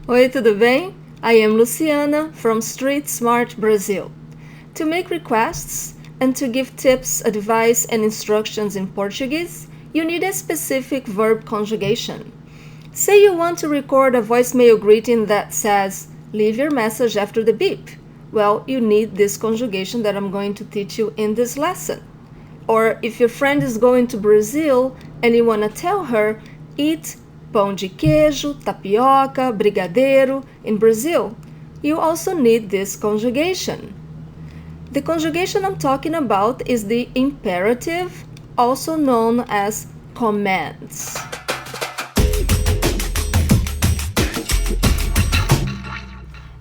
Oi, tudo bem? I am Luciana from Street Smart Brazil. To make requests and to give tips, advice, and instructions in Portuguese, you need a specific verb conjugation. Say you want to record a voicemail greeting that says, "Leave your message after the beep." Well, you need this conjugation that I'm going to teach you in this lesson. Or if your friend is going to Brazil and you want to tell her, "Eat pão de queijo, tapioca, brigadeiro" in Brazil, you also need this conjugation. The conjugation I'm talking about is the imperative, also known as commands.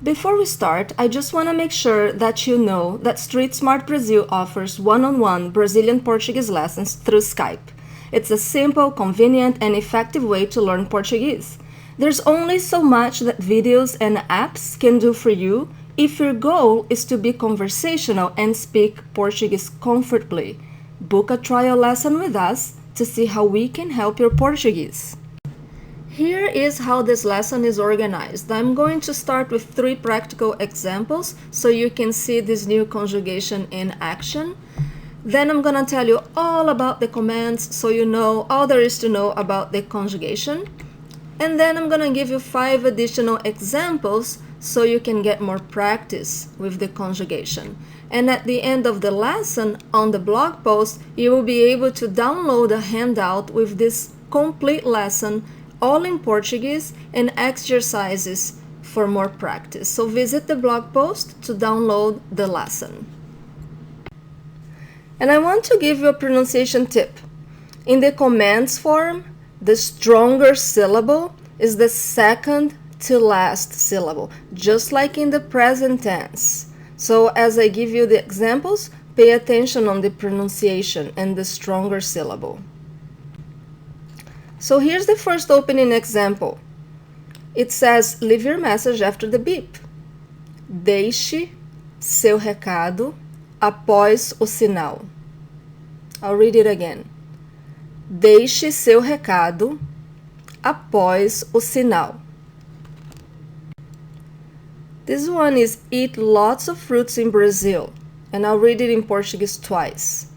Before we start, I just want to make sure that you know that Street Smart Brazil offers one-on-one Brazilian Portuguese lessons through Skype. It's a simple, convenient, and effective way to learn Portuguese. There's only so much that videos and apps can do for you if your goal is to be conversational and speak Portuguese comfortably. Book a trial lesson with us to see how we can help your Portuguese. Here is how this lesson is organized. I'm going to start with 3 practical examples so you can see this new conjugation in action. Then I'm gonna tell you all about the commands so you know all there is to know about the conjugation. And then I'm gonna give you 5 additional examples so you can get more practice with the conjugation. And at the end of the lesson, on the blog post, you will be able to download a handout with this complete lesson, all in Portuguese, and exercises for more practice. So visit the blog post to download the lesson. And I want to give you a pronunciation tip. In the commands form, the stronger syllable is the second to last syllable, just like in the present tense. So as I give you the examples, pay attention on the pronunciation and the stronger syllable. So here's the first opening example. It says, "Leave your message after the beep." Deixe seu recado após o sinal. I'll read it again. Deixe seu recado após o sinal. This one is "Eat lots of fruits in Brazil." And I'll read it in Portuguese twice.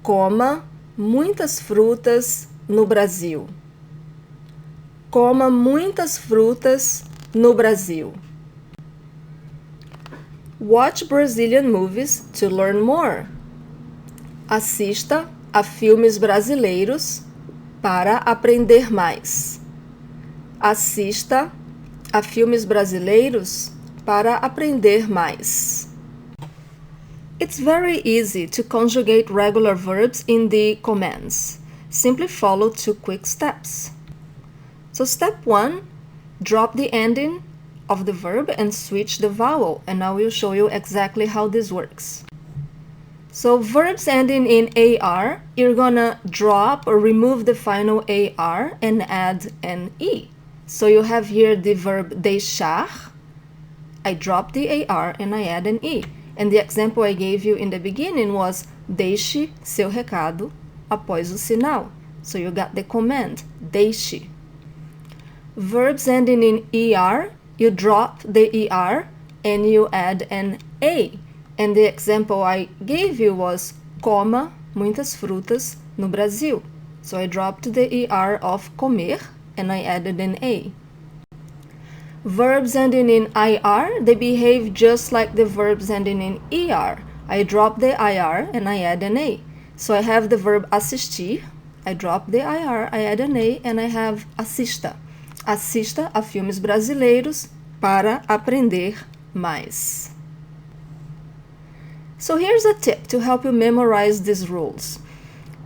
Coma muitas frutas no Brasil. Coma muitas frutas no Brasil. Watch Brazilian movies to learn more. Assista a filmes brasileiros para aprender mais. Assista a filmes brasileiros para aprender mais. It's very easy to conjugate regular verbs in the commands. Simply follow 2 quick steps. So step 1, drop the ending of the verb and switch the vowel, and I will show you exactly how this works. So verbs ending in AR, you're gonna drop or remove the final AR and add an E. So you have here the verb deixar. I drop the AR and I add an E. And the example I gave you in the beginning was deixe seu recado após o sinal. So you got the command, deixe. Verbs ending in ER, you drop the ER and you add an A. And the example I gave you was coma muitas frutas no Brasil. So I dropped the ER of comer and I added an A. Verbs ending in IR, they behave just like the verbs ending in ER. I drop the IR and I add an A. So I have the verb assistir, I drop the IR, I add an A, and I have assista. Assista a filmes brasileiros para aprender mais. So here's a tip to help you memorize these rules.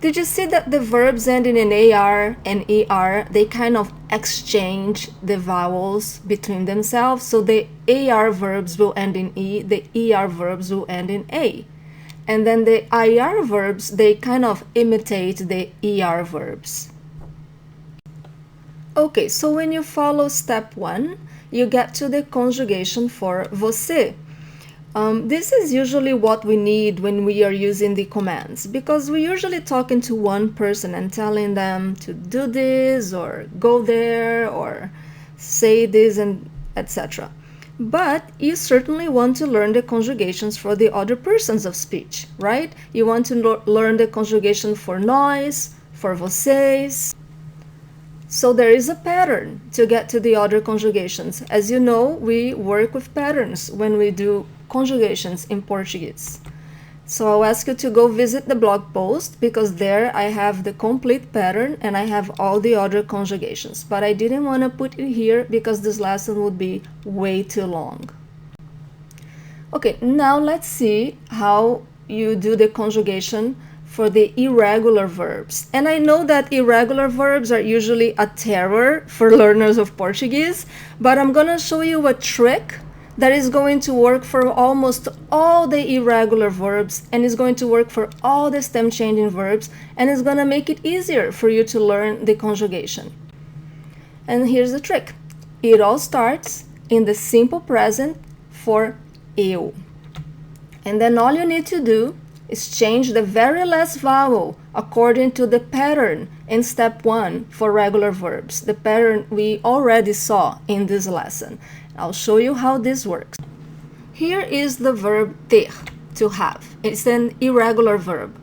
Did you see that the verbs ending in AR and ER, they kind of exchange the vowels between themselves? So the AR verbs will end in E, the ER verbs will end in A. And then the IR verbs, they kind of imitate the ER verbs. Okay, so when you follow step 1, you get to the conjugation for você. This is usually what we need when we are using the commands, because we're usually talking to one person and telling them to do this or go there or say this and etc. But you certainly want to learn the conjugations for the other persons of speech, right? You want to learn the conjugation for nós, for vocês. So there is a pattern to get to the other conjugations. As you know, we work with patterns when we do conjugations in Portuguese. So I'll ask you to go visit the blog post, because there I have the complete pattern and I have all the other conjugations. But I didn't want to put it here because this lesson would be way too long. Okay, now let's see how you do the conjugation for the irregular verbs. And I know that irregular verbs are usually a terror for learners of Portuguese, but I'm gonna show you a trick that is going to work for almost all the irregular verbs, and is going to work for all the stem changing verbs, and is gonna make it easier for you to learn the conjugation. And here's the trick. It all starts in the simple present for eu. And then all you need to do is change the very last vowel according to the pattern in step 1 for regular verbs, the pattern we already saw in this lesson. I'll show you how this works. Here is the verb ter, to have. It's an irregular verb.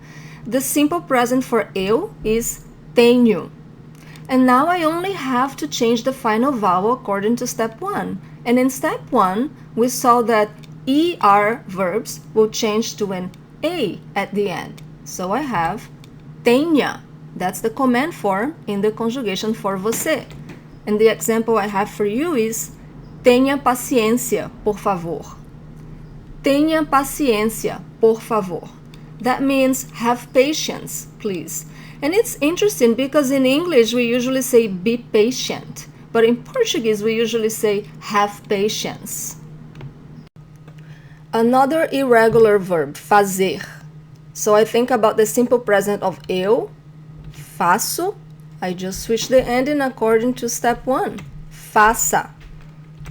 The simple present for eu is tenho. And now I only have to change the final vowel according to step 1. And in step 1, we saw that er verbs will change to an a at the end. So I have tenha. That's the command form in the conjugation for você. And the example I have for you is tenha paciência, por favor. Tenha paciência, por favor. That means have patience, please. And it's interesting because in English we usually say be patient, but in Portuguese we usually say have patience. Another irregular verb, fazer. So I think about the simple present of eu, faço. I just switch the ending according to step 1, faça.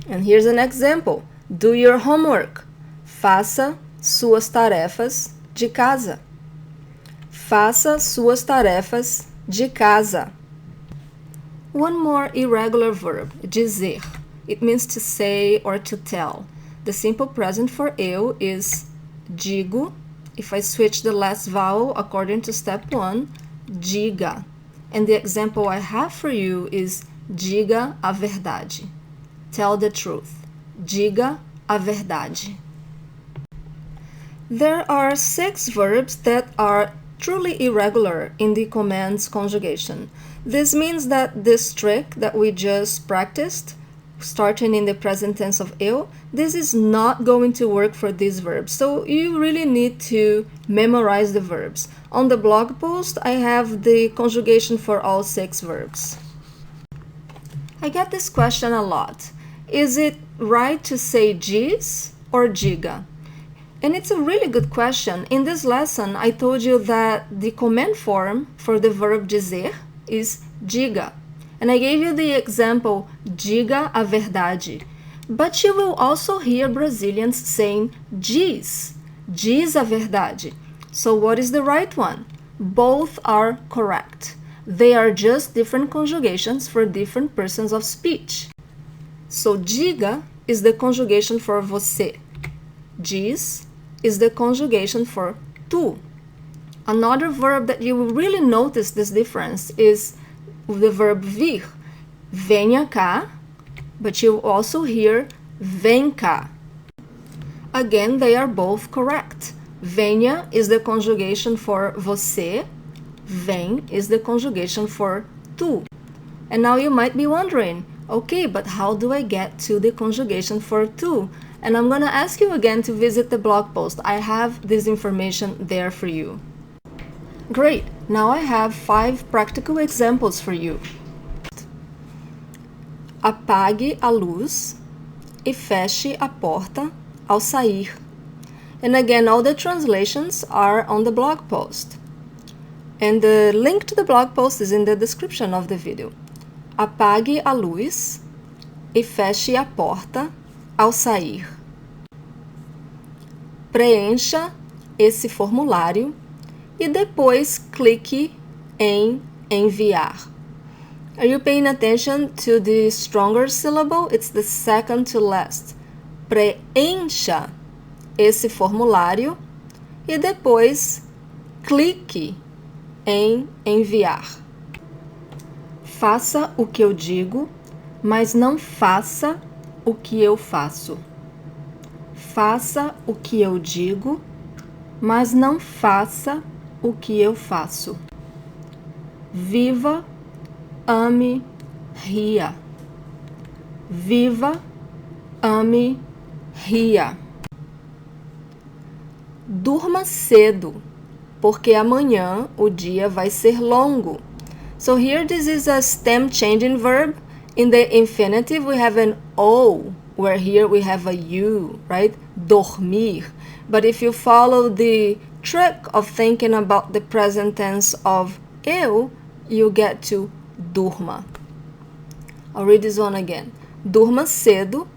And here's an example. Do your homework. Faça suas tarefas de casa. Faça suas tarefas de casa. One more irregular verb, dizer. It means to say or to tell. The simple present for eu is digo. If I switch the last vowel according to step 1, diga. And the example I have for you is diga a verdade. Tell the truth. Diga a verdade. There are 6 verbs that are truly irregular in the commands conjugation. This means that this trick that we just practiced, starting in the present tense of eu, this is not going to work for these verbs. So you really need to memorize the verbs. On the blog post, I have the conjugation for all 6 verbs. I get this question a lot. Is it right to say diz or diga? And it's a really good question. In this lesson, I told you that the command form for the verb dizer is diga. And I gave you the example, diga a verdade. But you will also hear Brazilians saying diz, diz a verdade. So what is the right one? Both are correct. They are just different conjugations for different persons of speech. So diga is the conjugation for você. Diz is the conjugation for tu. Another verb that you will really notice this difference is the verb vir. Venha cá, but you also hear vem cá. Again, they are both correct. Venha is the conjugation for você. Vem is the conjugation for tu. And now you might be wondering, okay, but how do I get to the conjugation for tu? And I'm gonna ask you again to visit the blog post. I have this information there for you. Great, now I have 5 practical examples for you. Apague a luz e feche a porta ao sair. And again, all the translations are on the blog post. And the link to the blog post is in the description of the video. Apague a luz e feche a porta ao sair. Preencha esse formulário e depois clique em enviar. Are you paying attention to the stronger syllable? It's the second to last. Preencha esse formulário e depois clique em enviar. Faça o que eu digo, mas não faça o que eu faço. Faça o que eu digo, mas não faça o que eu faço. Viva, ame, ria. Viva, ame, ria. Durma cedo, porque amanhã o dia vai ser longo. So here this is a stem changing verb. In the infinitive we have an O, where here we have a U, right? Dormir. But if you follow the trick of thinking about the present tense of eu, you get to durma. I'll read this one again. Durma cedo,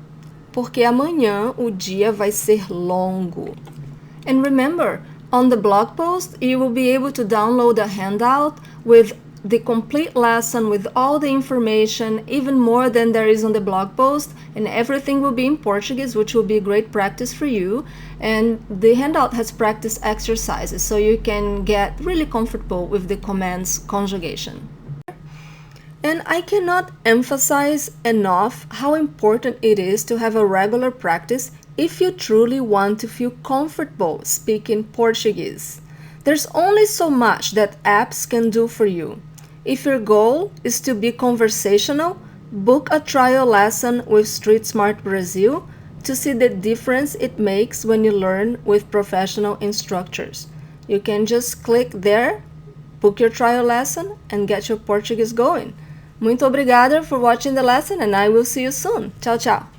porque amanhã o dia vai ser longo. And remember, on the blog post, you will be able to download a handout with the complete lesson with all the information, even more than there is on the blog post, and everything will be in Portuguese, which will be great practice for you. And the handout has practice exercises, so you can get really comfortable with the commands conjugation. And I cannot emphasize enough how important it is to have a regular practice if you truly want to feel comfortable speaking Portuguese. There's only so much that apps can do for you. If your goal is to be conversational, book a trial lesson with Street Smart Brazil to see the difference it makes when you learn with professional instructors. You can just click there, book your trial lesson, and get your Portuguese going. Muito obrigada for watching the lesson, and I will see you soon. Tchau, tchau.